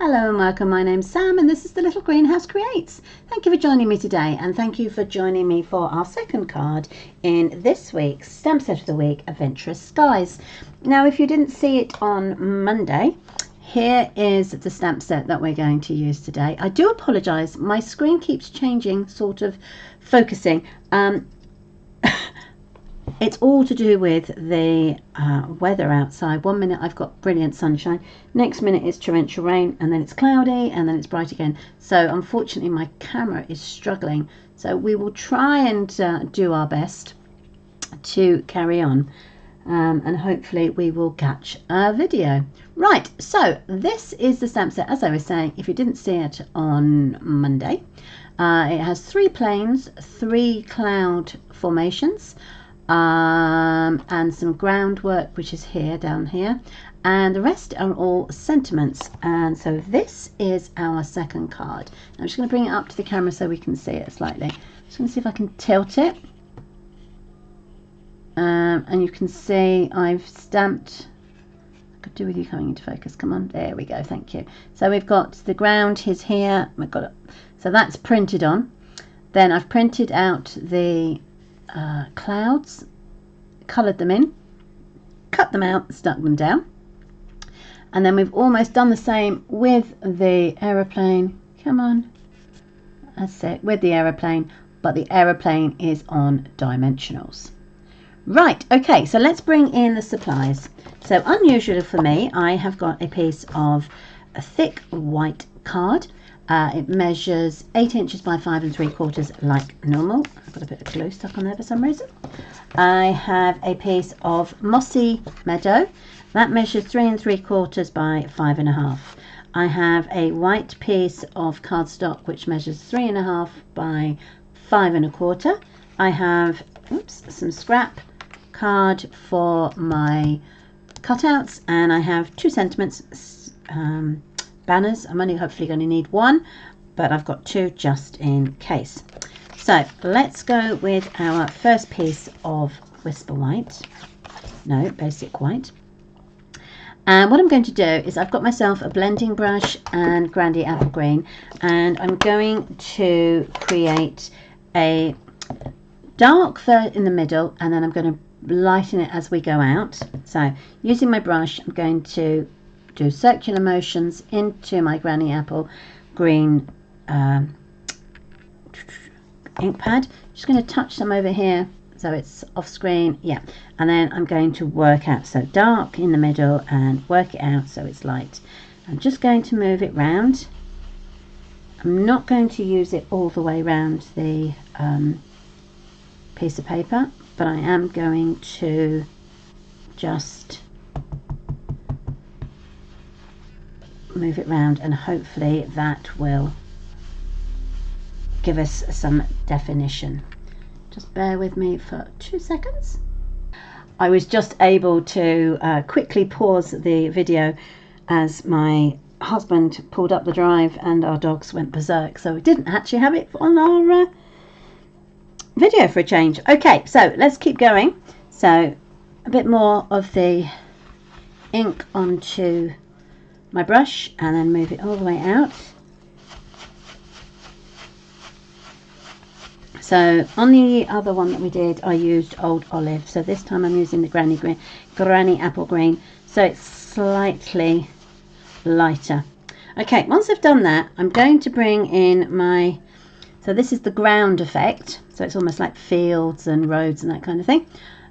Hello and welcome, my name's Sam and this is the Little Greenhouse Creates. Thank you for joining me today and thank you for joining me for our second card in this week's stamp set of the week, Adventurous Skies. Now if you didn't see it on Monday, here is the stamp set that we're going to use today. I do apologise, my screen keeps changing, sort of focusing. It's all to do with the weather outside. 1 minute I've got brilliant sunshine, next minute it's torrential rain, and then it's cloudy, and then it's bright again. So unfortunately my camera is struggling. So we will try and do our best to carry on, and hopefully we will catch a video. Right, so this is the stamp set, as I was saying, if you didn't see it on Monday. It has 3 planes, 3 cloud formations, and some groundwork, which is here, down here, and the rest are all sentiments. And so this is our second card. I'm just going to bring it up to the camera so we can see it slightly. Just going to see if I can tilt it, and you can see I've stamped. I could do with you coming into focus. Come on, there we go, thank you. So we've got the ground is here, we've got it, so that's printed on. Then I've printed out the clouds, coloured them in, cut them out, stuck them down, and then we've almost done the same with the aeroplane. Come on, that's it, with the aeroplane, but the aeroplane is on dimensionals. Right, okay, so let's bring in the supplies. So unusually for me, I have got a piece of a thick white card. It measures 8 inches by 5 3/4 like normal. I've got a bit of glue stuck on there for some reason. I have a piece of mossy meadow that measures 3 3/4 by 5 1/2. I have a white piece of cardstock which measures 3 1/2 by 5 1/4. I have some scrap card for my cutouts, and I have 2 sentiments banners. I'm only hopefully going to need 1, but I've got 2 just in case. So let's go with our first piece of Whisper White, no, Basic White. And what I'm going to do is I've got myself a blending brush and Grandy Apple Green, and I'm going to create a dark fur in the middle, and then I'm going to lighten it as we go out. So using my brush, I'm going to do circular motions into my Granny Apple Green ink pad. Just going to touch some over here so it's off screen, yeah, and then I'm going to work out, so dark in the middle and work it out so it's light. I'm just going to move it round. I'm not going to use it all the way around the piece of paper, but I am going to just move it round, and hopefully that will give us some definition. Just bear with me for 2 seconds. I was just able to quickly pause the video as my husband pulled up the drive and our dogs went berserk, so we didn't actually have it on our video for a change. Okay, so let's keep going. So a bit more of the ink onto my brush and then move it all the way out. So on the other one that we did, I used Old Olive, so this time I'm using the Granny Apple Green, so it's slightly lighter. Okay, once I've done that, I'm going to bring in my, so this is the ground effect, so it's almost like fields and roads and that kind of thing,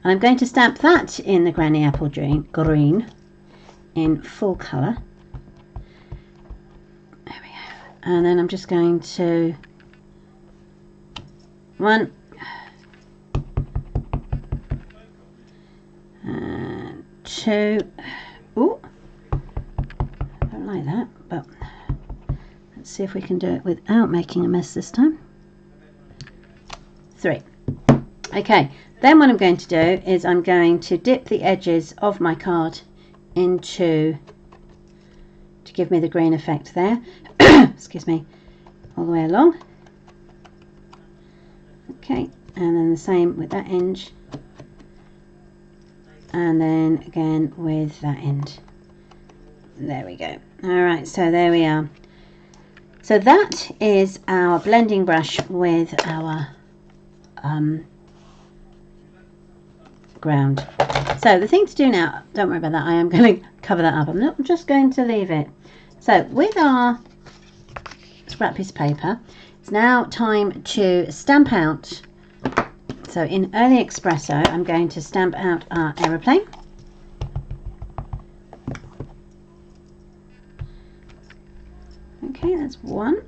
and I'm going to stamp that in the Granny Apple Green in full colour. There we go. And then I'm just going to 1 and 2. Ooh, I don't like that, but let's see if we can do it without making a mess this time. 3. Okay, then what I'm going to do is I'm going to dip the edges of my card into, to give me the green effect there, excuse me, all the way along. Okay, and then the same with that end, and then again with that end. There we go. All right, so there we are. So that is our blending brush with our ground. So the thing to do now, don't worry about that, I am going to cover that up. I'm just going to leave it. So with our scrap piece of paper, it's now time to stamp out. So in Early Espresso, I'm going to stamp out our aeroplane. Okay, that's one.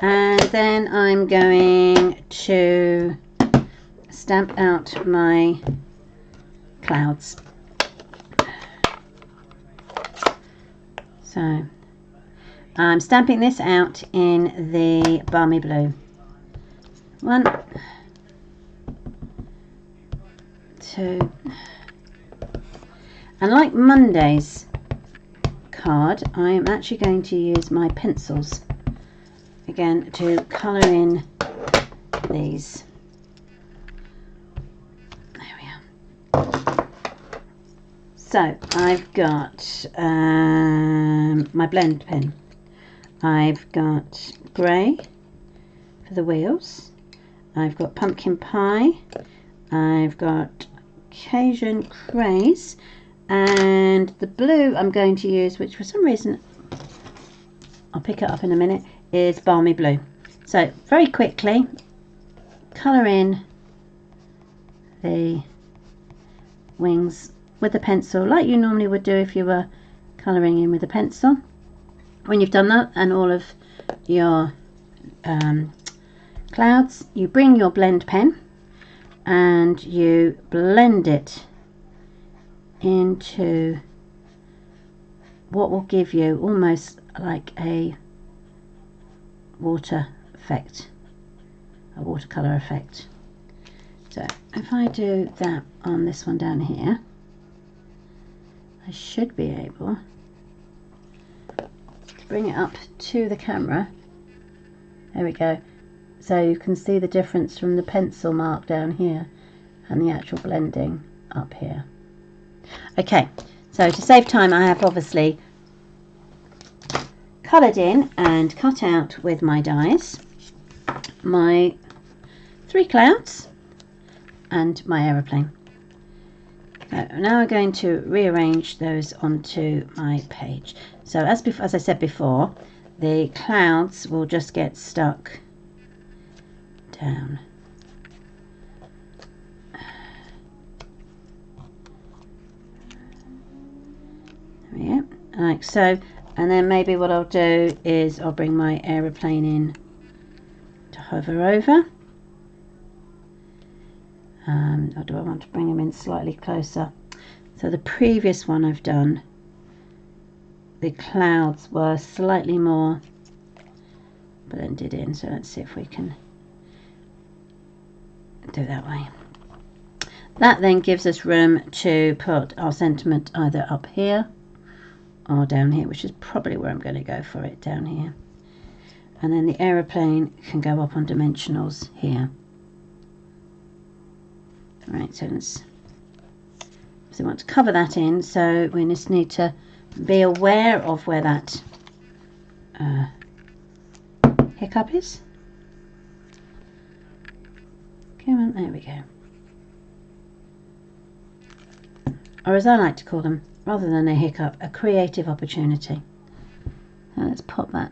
And then I'm going to stamp out my clouds. So I'm stamping this out in the Balmy Blue. 1, 2, and like Monday's card, I am actually going to use my pencils again to colour in these. There we are. So I've got my blend pen. I've got grey for the wheels. I've got pumpkin pie. I've got Cajun craze, and the blue I'm going to use, which for some reason I'll pick it up in a minute, is Balmy Blue. So very quickly colour in the wings with the pencil like you normally would do if you were colouring in with a pencil. When you've done that and all of your clouds, you bring your blend pen and you blend it into what will give you almost like a water effect, a watercolor effect. So if I do that on this one down here, I should be able to bring it up to the camera. There we go. So you can see the difference from the pencil mark down here and the actual blending up here. Okay, so to save time, I have obviously coloured in and cut out with my dies my 3 clouds and my aeroplane. So now I'm going to rearrange those onto my page. So as I said before, the clouds will just get stuck down. There we go, like so. And then maybe what I'll do is I'll bring my aeroplane in to hover over. Or do I want to bring him in slightly closer? So the previous one I've done, the clouds were slightly more blended in. So let's see if we can do it that way. That then gives us room to put our sentiment either up here or down here, which is probably where I'm going to go for it, down here. And then the aeroplane can go up on dimensionals here. Right, so we want to cover that in, so we just need to be aware of where that hiccup is. Come on, there we go. Or as I like to call them, rather than a hiccup, a creative opportunity. Now let's pop that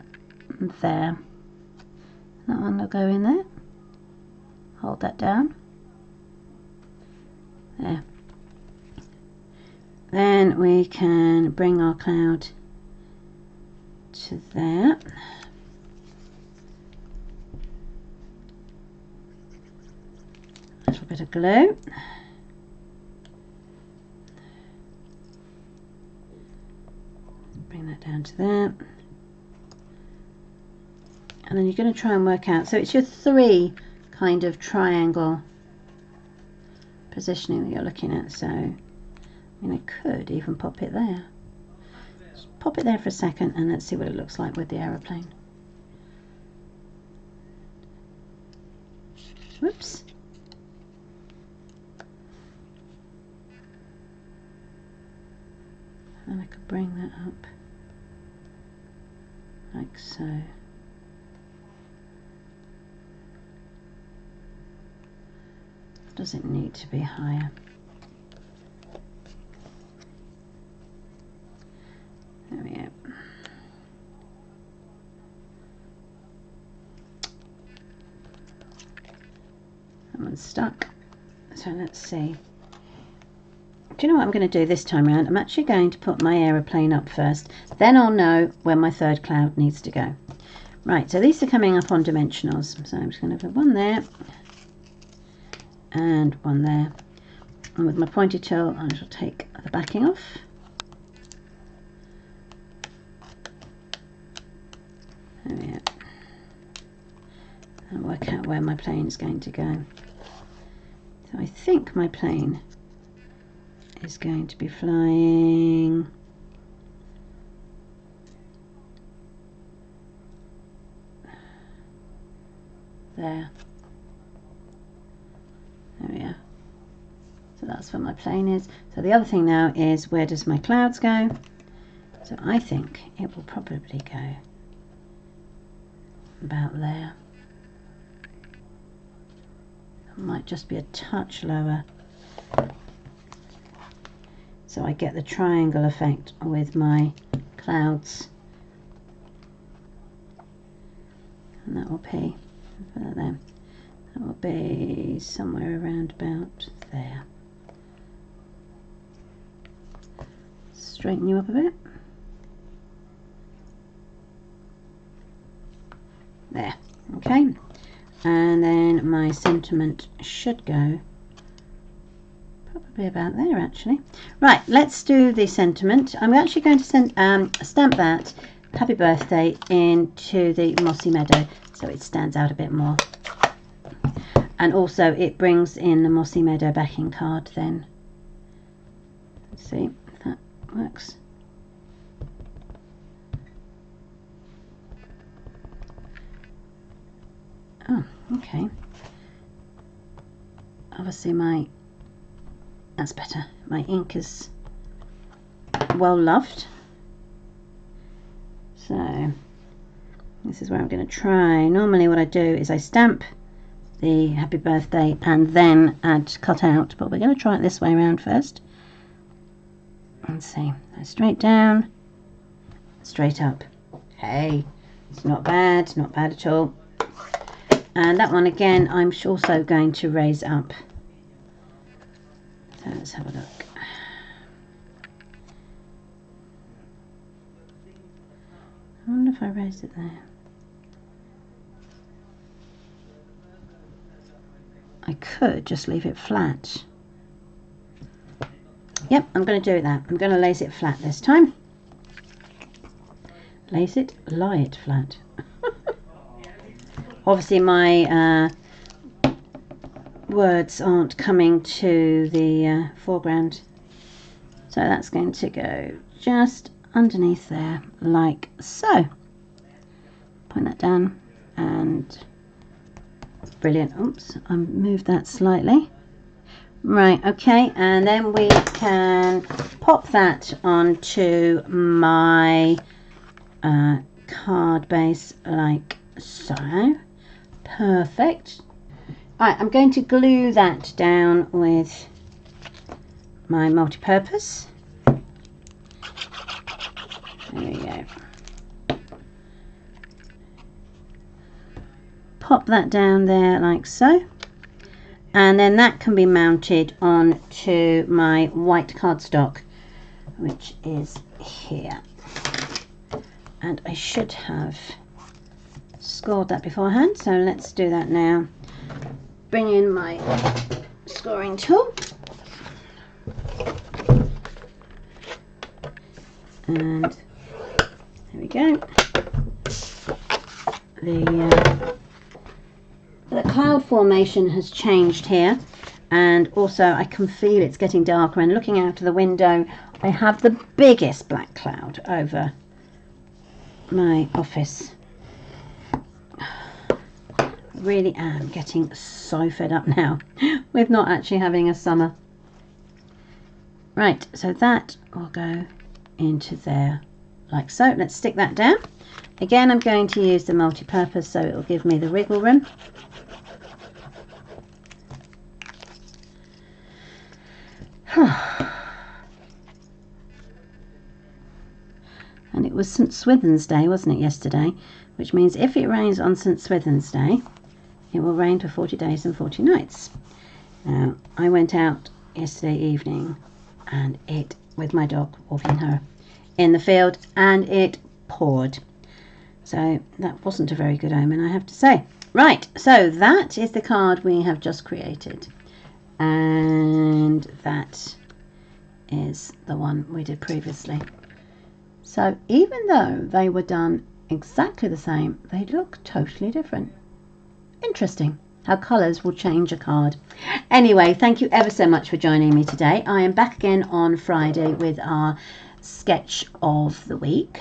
there. That one will go in there. Hold that down. There. Then we can bring our cloud to there. A little bit of glue. Bring that down to there. And then you're going to try and work out, so it's your 3 kind of triangle positioning that you're looking at. So I mean, I could even pop it there. Just pop it there for a second and let's see what it looks like with the aeroplane. Whoops. And I could bring that up like so. Does it need to be higher? There we go. That one's stuck. So let's see. Do you know what I'm going to do this time around? I'm actually going to put my aeroplane up first. Then I'll know when my third cloud needs to go. Right, so these are coming up on dimensionals. So I'm just going to put one there and one there. And with my pointy tool, I shall take the backing off. There we go. And work out where my plane is going to go. So I think my plane is going to be flying there. There we are. So that's where my plane is. So the other thing now is, where does my clouds go? So I think it will probably go about there. It might just be a touch lower, so I get the triangle effect with my clouds. And that will be there. That will be somewhere around about there. Straighten you up a bit. There. Okay. And then my sentiment should go probably about there, actually. Right, let's do the sentiment. I'm actually going to stamp that happy birthday into the mossy meadow so it stands out a bit more. And also it brings in the mossy meadow backing card then. Let's see if that works. Oh, okay. Obviously that's better. My ink is well loved. So this is where I'm going to try. Normally what I do is I stamp the happy birthday and then add cut out, but we're going to try it this way around first. Let's see. Straight down, straight up. Hey, it's not bad at all. And that one again I'm also going to raise up. So let's have a look. I wonder if I raised it there. I could just leave it flat. Yep, I'm going to do that. I'm going to lace it flat this time. Lace it, lie it flat. Obviously my words aren't coming to the foreground, so that's going to go just underneath there like so. Point that down and brilliant. Oops, I moved that slightly. Right, okay, and then we can pop that onto my card base like so. Perfect. Alright, I'm going to glue that down with my multi-purpose. There we go. Pop that down there like so. And then that can be mounted onto my white cardstock, which is here. And I should have scored that beforehand, so let's do that now. Bring in my scoring tool. And there we go. The cloud formation has changed here, and also I can feel it's getting darker, and looking out of the window I have the biggest black cloud over my office. Really am getting so fed up now with not actually having a summer. Right, so that will go into there like so. Let's stick that down. Again, I'm going to use the multi-purpose, so it will give me the wriggle room. And it was St Swithin's Day, wasn't it, yesterday? Which means if it rains on St Swithin's Day, it will rain for 40 days and 40 nights. Now, I went out yesterday evening and with my dog, walking her in the field, and it poured. So that wasn't a very good omen, I have to say. Right, so that is the card we have just created. And that is the one we did previously. So even though they were done exactly the same, they look totally different. Interesting how colours will change a card. Anyway, thank you ever so much for joining me today. I am back again on Friday with our sketch of the week.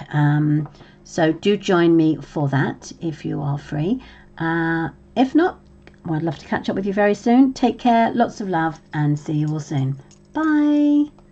So do join me for that if you are free. If not, well, I'd love to catch up with you very soon. Take care, lots of love, and see you all soon. Bye.